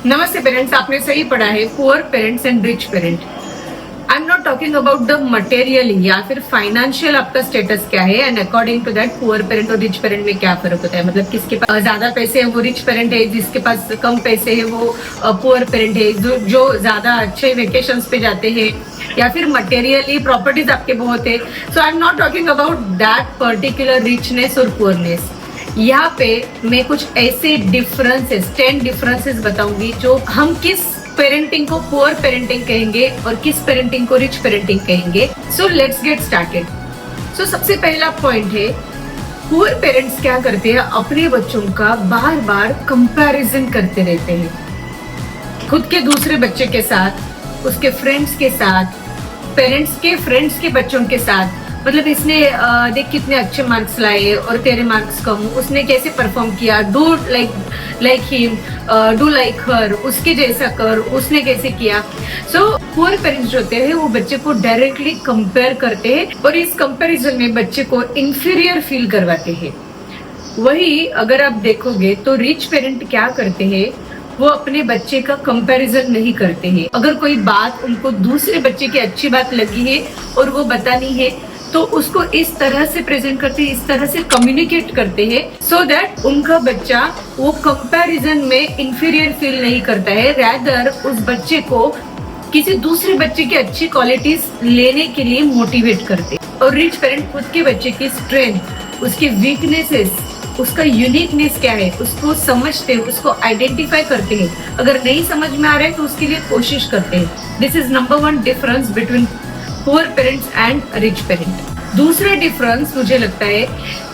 नमस्ते पेरेंट्स, आपने सही पढ़ा है। Poor parents and rich parent. I am not talking about the materially या फिर फाइनेंशियल आपका स्टेटस क्या है, and according to that poor parent और रिच पेरेंट में क्या फर्क होता है। मतलब किसके पास ज्यादा पैसे है वो रिच पेरेंट है, जिसके पास कम पैसे है वो पुअर पेरेंट है। जो ज्यादा अच्छे वेकेशंस पे जाते हैं या फिर मटेरियली प्रॉपर्टीज आपके बहुत है। So I am not talking about that particular richness और पुअरनेस। यहाँ पे मैं कुछ ऐसे डिफरेंसेस 10 डिफरेंसेस बताऊंगी जो हम किस पेरेंटिंग को पुअर पेरेंटिंग कहेंगे और किस पेरेंटिंग को रिच पेरेंटिंग कहेंगे। So let's get started. So सबसे पहला पॉइंट है, पुअर पेरेंट्स क्या करते हैं, अपने बच्चों का बार बार कंपैरिजन करते रहते हैं खुद के दूसरे बच्चे के साथ, उसके फ्रेंड्स के साथ, पेरेंट्स के फ्रेंड्स के बच्चों के साथ। मतलब इसने देख कितने अच्छे मार्क्स लाए और तेरे मार्क्स कम, उसने कैसे परफॉर्म किया, do like him, do like her, उसके जैसा कर, उसने कैसे किया। सो पुअर पेरेंट्स जो होते हैं वो बच्चे को डायरेक्टली कंपेयर करते हैं और इस कंपैरिजन में बच्चे को इंफीरियर फील करवाते हैं। वही अगर आप देखोगे तो रिच पेरेंट क्या करते हैं, वो अपने बच्चे का कंपैरिजन नहीं करते हैं। अगर कोई बात उनको दूसरे बच्चे की अच्छी बात लगी है और वो बतानी है तो उसको इस तरह से प्रेजेंट करते हैं, इस तरह से कम्युनिकेट करते हैं सो दैट उनका बच्चा वो कंपैरिजन में इंफीरियर फील नहीं करता है, रैदर उस बच्चे को किसी दूसरे बच्चे की अच्छी क्वालिटीज लेने के लिए मोटिवेट करते हैं। और रिच पेरेंट खुद के बच्चे की स्ट्रेंथ, उसके वीकनेसेस, उसका यूनिकनेस क्या है उसको समझते हैं, उसको आइडेंटिफाई करते हैं। अगर नहीं समझ में आ रहा है तो उसके लिए कोशिश करते हैं। This is number 1 difference between poor parents and rich parent. दूसरा डिफरेंस मुझे लगता है,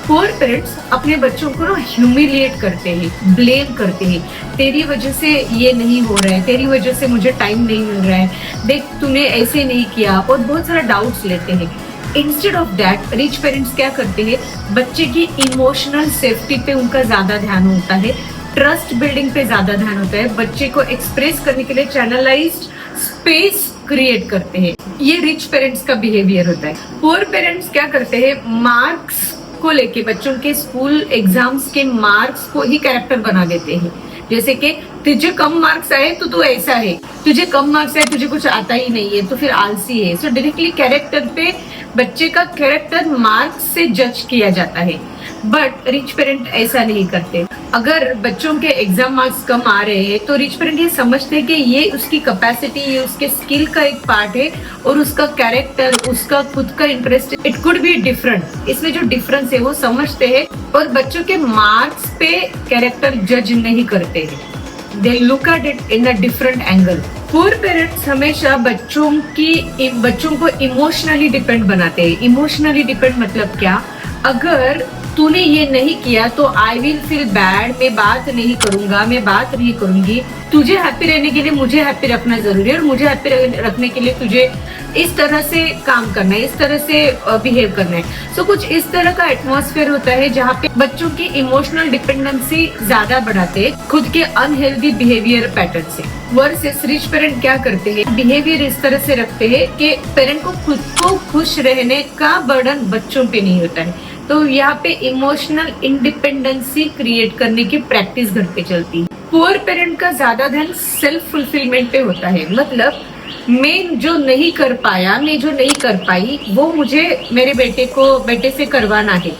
पुअर पेरेंट्स अपने बच्चों को ना ह्यूमिलिएट करते हैं, ब्लेम करते हैं। तेरी वजह से ये नहीं हो रहा है, तेरी वजह से मुझे टाइम नहीं मिल रहा है, देख तूने ऐसे नहीं किया, और बहुत सारा डाउट्स लेते हैं। Instead of that rich parents क्या करते हैं, बच्चे की इमोशनल सेफ्टी पे उनका ज्यादा ध्यान होता है, ट्रस्ट बिल्डिंग पे ज्यादा ध्यान होता है, बच्चे को एक्सप्रेस करने के लिए चैनलाइज्ड स्पेस क्रिएट करते हैं। ये रिच पेरेंट्स का बिहेवियर होता है। पुअर पेरेंट्स क्या करते हैं, मार्क्स को लेके बच्चों के स्कूल एग्जाम्स के मार्क्स को ही कैरेक्टर बना देते हैं। जैसे कि तुझे कम मार्क्स आए तो तू ऐसा है, तुझे कम मार्क्स आए तुझे कुछ आता ही नहीं है तो फिर आलसी है। सो डायरेक्टली कैरेक्टर पे बच्चे का कैरेक्टर मार्क्स से जज किया जाता है। बट रिच पेरेंट ऐसा नहीं करते। अगर बच्चों के एग्जाम मार्क्स कम आ रहे हैं तो रिच पेरेंट ये समझते हैं कि ये उसकी कैपेसिटी, ये उसके स्किल का एक पार्ट है और उसका कैरेक्टर, उसका खुद का interest, it could be different. इसमें जो डिफरेंस है वो समझते हैं और बच्चों के मार्क्स पे कैरेक्टर जज नहीं करते हैं। They look at it in a different angle. Poor parents हमेशा बच्चों को इमोशनली डिपेंड बनाते हैं। इमोशनली डिपेंड मतलब क्या, अगर तूने ये नहीं किया तो आई विल फील बैड, मैं बात नहीं करूंगा, मैं बात नहीं करूंगी। तुझे हैप्पी रहने के लिए मुझे हैप्पी रखना जरूरी है और मुझे हैप्पी रखने के लिए तुझे इस तरह से काम करना है, इस तरह से बिहेव करना है। सो कुछ इस तरह का एटमॉस्फेयर होता है जहाँ पे बच्चों की इमोशनल डिपेंडेंसी ज्यादा बढ़ाते हैं खुद के अनहेल्दी बिहेवियर पैटर्न से। वर्सेस रिच पेरेंट क्या करते हैं, बिहेवियर इस तरह से रखते हैं कि पेरेंट को खुद को खुश रहने का बर्डन बच्चों पे नहीं होता है। तो यहाँ पे इमोशनल इंडिपेंडेंसी क्रिएट करने की प्रैक्टिस घर पे चलती है। पुअर पेरेंट का ज्यादा ध्यान सेल्फ फुलफिलमेंट पे होता है। मतलब मैं जो नहीं कर पाया, मैं जो नहीं कर पाई, वो मुझे मेरे बेटे से करवाना है,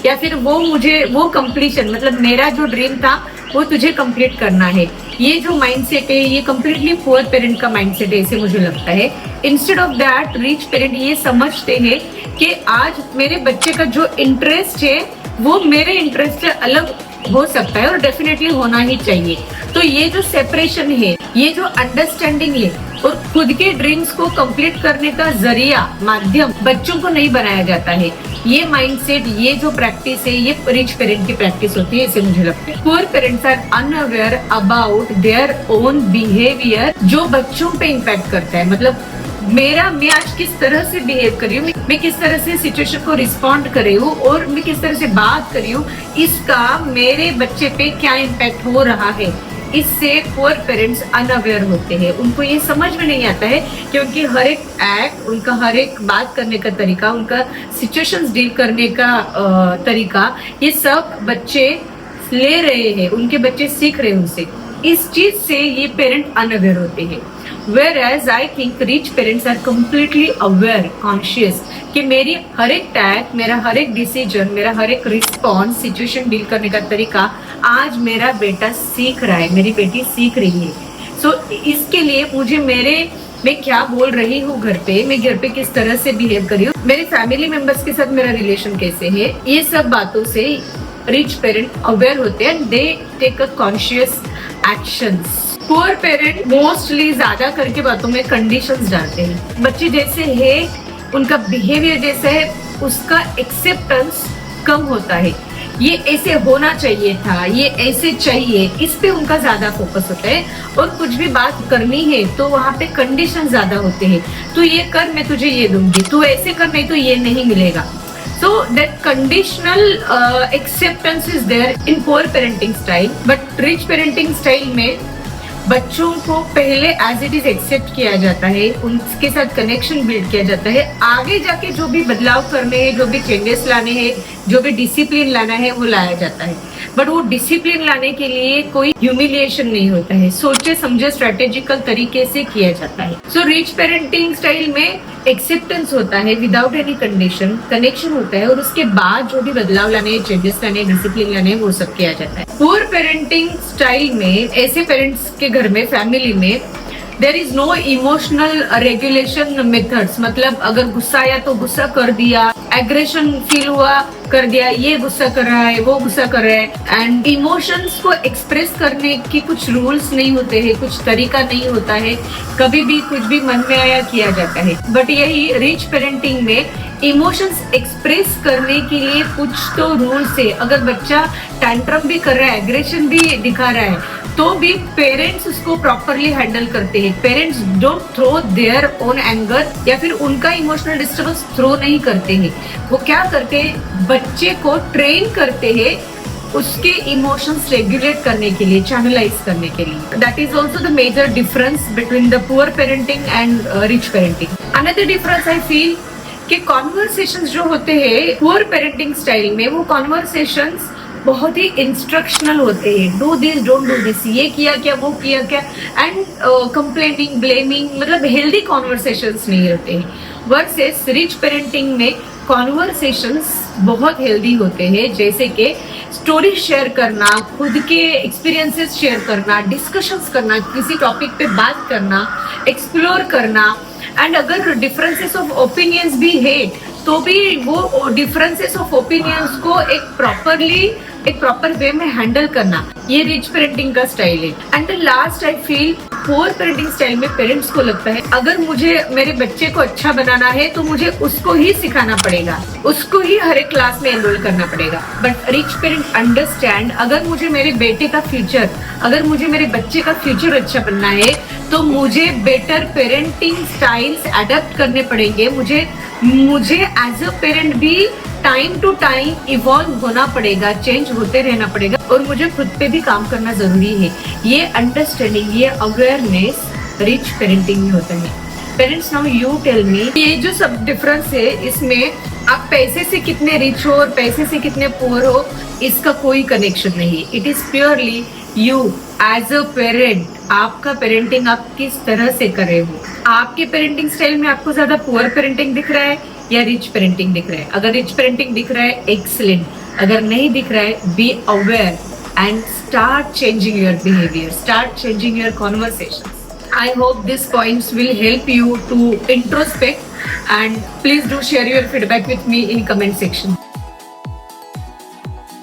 या फिर वो कंप्लीशन, मतलब मेरा जो ड्रीम था वो तुझे कंप्लीट करना है। ये जो माइंडसेट है ये कंप्लीटली पुअर पेरेंट का माइंडसेट है, ऐसे मुझे लगता है। Instead of that rich parent ये समझते हैं कि आज मेरे बच्चे का जो इंटरेस्ट है वो मेरे इंटरेस्ट से अलग हो सकता है और डेफिनेटली होना ही चाहिए। तो ये जो सेपरेशन है, ये जो अंडरस्टैंडिंग है और खुद के ड्रीम्स को कंप्लीट करने का जरिया, माध्यम बच्चों को नहीं बनाया जाता है। ये माइंडसेट, ये जो प्रैक्टिस है, ये रिच पेरेंट की प्रैक्टिस होती है, ऐसे मुझे लगता है। Poor parents are unaware about their own behaviour जो बच्चों पे इम्पैक्ट करता है। मतलब मैं आज किस तरह से बिहेव कर रही हूँ, मैं किस तरह से सिचुएशन को रिस्पॉन्ड कर रही हूँ और मैं किस तरह से बात कर रही हूँ, इसका मेरे बच्चे पे क्या इम्पैक्ट हो रहा है। इससे पुअर पेरेंट्स अनअवेयर होते हैं, उनको ये समझ में नहीं आता है क्योंकि हर एक एक्ट, उनका हर एक बात करने का तरीका, उनका सिचुएशंस डील करने का तरीका, ये सब बच्चे ले रहे हैं, उनके बच्चे सीख रहे हैं उनसे। इस चीज से ये पेरेंट अनअवेयर होते हैं। Whereas I think rich parents are completely aware, conscious कि मेरी हर एक टैग, मेरा हर एक डिसीजन, मेरा हर एक रिस्पॉन्स, सिचुएशन डील करने का तरीका आज मेरा बेटा सीख रहा है, मेरी बेटी सीख रही है। सो इसके लिए मुझे मैं क्या बोल रही हूँ घर पे किस तरह से बिहेव कर रही हूँ, मेरे फैमिली मेंबर्स के साथ मेरा रिलेशन कैसे है, ये सब बातों से रिच पेरेंट अवेयर होते हैं, they take a conscious actions. Poor parent mostly ज्यादा करके बातों में कंडीशंस डालते हैं। बच्चे जैसे है, उनका बिहेवियर जैसा है, उसका एक्सेप्टेंस कम होता है। ये ऐसे होना चाहिए था, ये ऐसे चाहिए, इस पे उनका ज्यादा फोकस होता है। और कुछ भी बात करनी है तो वहाँ पे कंडीशन ज्यादा होते हैं। तू ये कर, मैं तुझे ये दूंगी, तू ऐसे कर, नहीं तो ये नहीं मिलेगा। So that conditional acceptance is there in poor parenting style, but rich parenting style में बच्चों को पहले एज इट इज एक्सेप्ट किया जाता है, उनके साथ कनेक्शन बिल्ड किया जाता है। आगे जाके जो भी बदलाव करने हैं, जो भी चेंजेस लाने हैं, जो भी डिसिप्लिन लाना है वो लाया जाता है। बट वो डिसिप्लिन लाने के लिए कोई ह्यूमिलिएशन नहीं होता है, सोचे समझे स्ट्रेटेजिकल तरीके से किया जाता है। सो रिच पेरेंटिंग स्टाइल में एक्सेप्टेंस होता है विदाउट एनी कंडीशन, कनेक्शन होता है और उसके बाद जो भी बदलाव लाने, चेंजेस लाने, डिसिप्लिन लाने, वो सब किया जाता है। पुअर पेरेंटिंग स्टाइल में ऐसे पेरेंट्स के घर में, फैमिली में there is no emotional regulation methods. मतलब अगर गुस्सा आया तो गुस्सा कर दिया, एग्रेशन फील हुआ कर दिया, ये गुस्सा कर रहा है, वो गुस्सा कर रहा है। एंड इमोशंस को एक्सप्रेस करने की कुछ रूल्स नहीं होते हैं, कुछ तरीका नहीं होता है, कभी भी कुछ भी मन में आया किया जाता है। बट यही रिच पेरेंटिंग में इमोशंस एक्सप्रेस करने के लिए कुछ तो रूल्स है। अगर बच्चा टैंट्रम भी कर रहा है, एग्रेशन भी दिखा रहा है, तो भी पेरेंट्स उसको प्रॉपरली हैंडल करते हैं। Parents don't throw their own anger या फिर उनका इमोशनल डिस्टर्बेंस थ्रो नहीं करते हैं। वो क्या करते हैं, बच्चे को ट्रेन करते हैं उसके इमोशंस रेगुलेट करने के लिए, चैनलाइज करने के लिए। That is also the major difference between the poor parenting and rich parenting. Another difference I feel कि कॉन्वर्सेशंस जो होते हैं पुअर पेरेंटिंग स्टाइल में, वो कॉन्वर्सेशंस बहुत ही इंस्ट्रक्शनल होते हैं। Do this, don't do this, ये किया क्या, वो किया क्या, एंड कंप्लेनिंग, ब्लेमिंग, मतलब हेल्दी कॉन्वर्सेशंस नहीं होते हैं। वर्सेस रिच पेरेंटिंग में कॉन्वर्सेशंस बहुत हेल्दी होते हैं, जैसे कि स्टोरी शेयर करना, खुद के एक्सपीरियंसेस शेयर करना, डिस्कशंस करना, किसी टॉपिक पे बात करना, एक्सप्लोर करना। एंड अगर डिफरेंसेस ऑफ ओपिनियंस भी है तो भी वो डिफरेंसेस ऑफ ओपिनियंस को एक प्रॉपर वे में हैंडल करना, ये रिच पेरेंटिंग का स्टाइल है। And the last I feel poor parenting style में पेरेंट्स को लगता है अगर मुझे मेरे बच्चे को अच्छा बनाना है तो मुझे उसको ही सिखाना पड़ेगा, उसको ही हर एक क्लास में एनरोल करना पड़ेगा। बट रिच पेरेंट अंडरस्टैंड अगर मुझे मेरे बेटे का फ्यूचर, अगर मुझे मेरे बच्चे का फ्यूचर अच्छा बनना है तो मुझे बेटर पेरेंटिंग स्टाइल्स अडॉप्ट करने पड़ेंगे। मुझे एज अ पेरेंट भी टाइम टू टाइम इवॉल्व होना पड़ेगा, चेंज होते रहना पड़ेगा और मुझे खुद पे भी काम करना जरूरी है। ये अंडरस्टैंडिंग, ये अवेयरनेस रिच पेरेंटिंग में होता है। Parents, now you tell me, ये जो सब डिफरेंस है इसमें आप पैसे से कितने रिच हो और पैसे से कितने पुअर हो, इसका कोई कनेक्शन नहीं है। It is purely you as a parent, आपका पेरेंटिंग आप किस तरह से कर रहे हो। आपके पेरेंटिंग स्टाइल में आपको ज्यादा पुअर पेरेंटिंग दिख रहा है या रिच पेरेंटिंग दिख रहा है? अगर रिच पेरेंटिंग दिख रहा है, एक्सीलेंट। अगर नहीं दिख रहा है, be aware and start changing your behavior, start changing your conversations. I hope these points will help you to introspect, and please do share your feedback with me in comment section.